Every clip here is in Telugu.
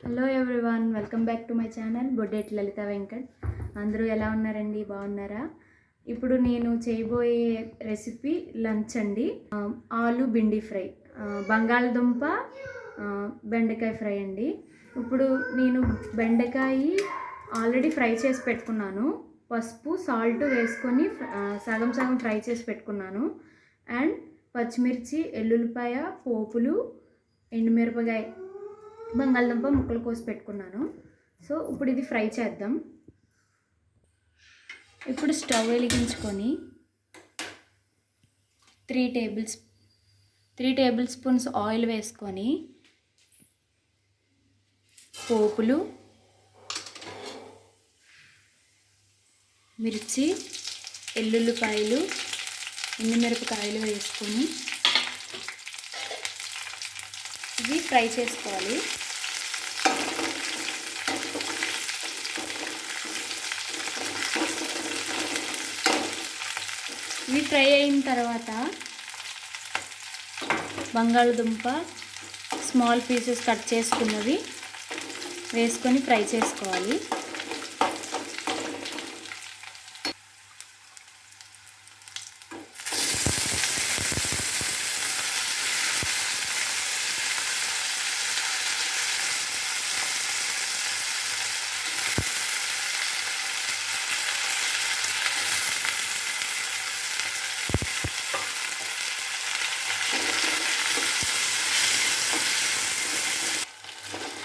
Hello everyone, welcome back to my channel Boddeti Lalitha Venkat. అందరూ ఎలా ఉన్నారండి? బాగున్నారా? ఇప్పుడు నేను చేయబోయే రెసిపీ లంచ్ అండి. ఆలు భిండి ఫ్రై, బంగాళదుంప బెండకాయ ఫ్రై అండి. ఇప్పుడు నేను బెండకాయ ఆల్రెడీ ఫ్రై చేసి పెట్టుకున్నాను. పసుపు సాల్ట్ వేసుకొని సగం సగం ఫ్రై చేసి పెట్టుకున్నాను. అండ్ పచ్చిమిర్చి, ఎల్లుల్లిపాయ, పోపులు, ఎండుమిరపకాయ, బంగాళదుంప ముక్కలు కోసి పెట్టుకున్నాను. సో ఇప్పుడు ఇది ఫ్రై చేద్దాం. ఇప్పుడు స్టవ్ వెలిగించుకొని 3 టేబుల్ స్పూన్స్ ఆయిల్ వేసుకొని పోపులు, మిర్చి, ఎల్లుల్లిపాయలు, ఎండుమిరపకాయలు వేసుకొని ఇవి ఫ్రై చేసుకోవాలి. ఇవి ఫ్రై అయిన తర్వాత బంగాళదుంప స్మాల్ పీసెస్ కట్ చేసుకున్నవి వేసుకొని ఫ్రై చేసుకోవాలి.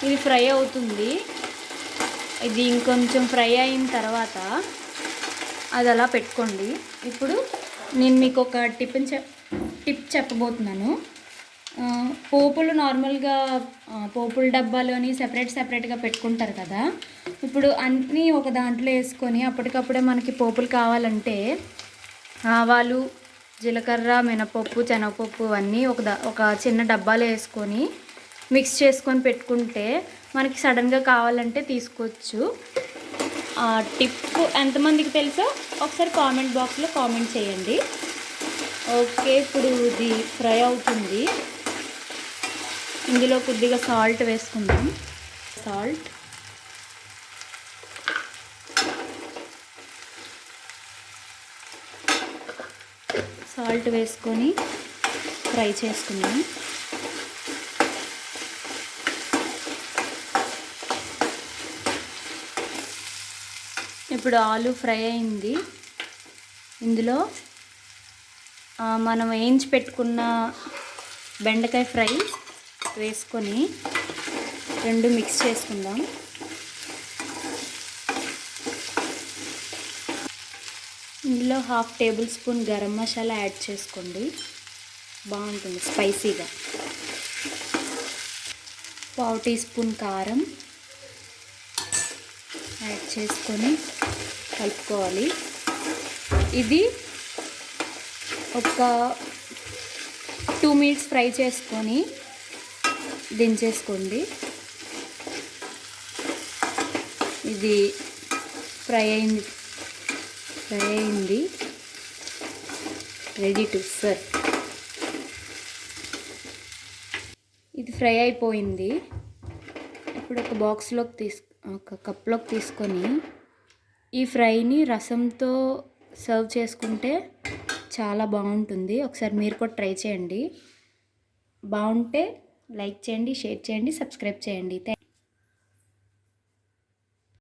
ఇది ఫ్రై అవుతుంది. ఇది ఇంకొంచెం ఫ్రై అయిన తర్వాత అది అలా పెట్టుకోండి. ఇప్పుడు నేను మీకు ఒక టిప్ చెప్పబోతున్నాను. పోపులు నార్మల్గా పోపుల డబ్బాలోని సెపరేట్గా పెట్టుకుంటారు కదా. ఇప్పుడు అన్నీ ఒక దాంట్లో వేసుకొని అప్పటికప్పుడే మనకి పోపులు కావాలంటే ఆవాలు, జీలకర్ర, మినపప్పు, శనగపప్పు అన్నీ ఒక చిన్న డబ్బాలో వేసుకొని మిక్స్ చేసుకొని పెట్టుకుంటే మనకి సడన్గా కావాలంటే తీసుకోవచ్చు. ఆ టిప్ ఎంతమందికి తెలుసో ఒకసారి కామెంట్ బాక్స్లో కామెంట్ చేయండి. ఓకే, ఇప్పుడు ఇది ఫ్రై అవుతుంది. ఇందులో కొద్దిగా సాల్ట్ వేసుకుందాం. సాల్ట్ వేసుకొని ఫ్రై చేసుకుందాం. ఇప్పుడు ఆలు ఫ్రై అయింది. ఇందులో మనం వేయించి పెట్టుకున్న బెండకాయ ఫ్రై వేసుకొని రెండు మిక్స్ చేసుకుందాం. ఇందులో 1/2 table spoon garam masala add చేసుకోండి, బాగుంటుంది స్పైసీగా. 1/2 టీ స్పూన్ కారం యాడ్ చేసుకొని కలుపుకోవాలి. ఇది ఒక 2 మినిట్స్ ఫ్రై చేసుకొని దించేసుకోండి. ఇది ఫ్రై అయింది, రెడీ టు సర్వ్. ఇది ఫ్రై అయిపోయింది. ఇప్పుడు ఒక కప్లోకి తీసుకొని ఈ ఫ్రైని రసంతో సర్వ్ చేసుకుంటే చాలా బాగుంటుంది. ఒకసారి మీరు కూడా ట్రై చేయండి. బాగుంటే లైక్ చేయండి, షేర్ చేయండి, సబ్స్క్రైబ్ చేయండి.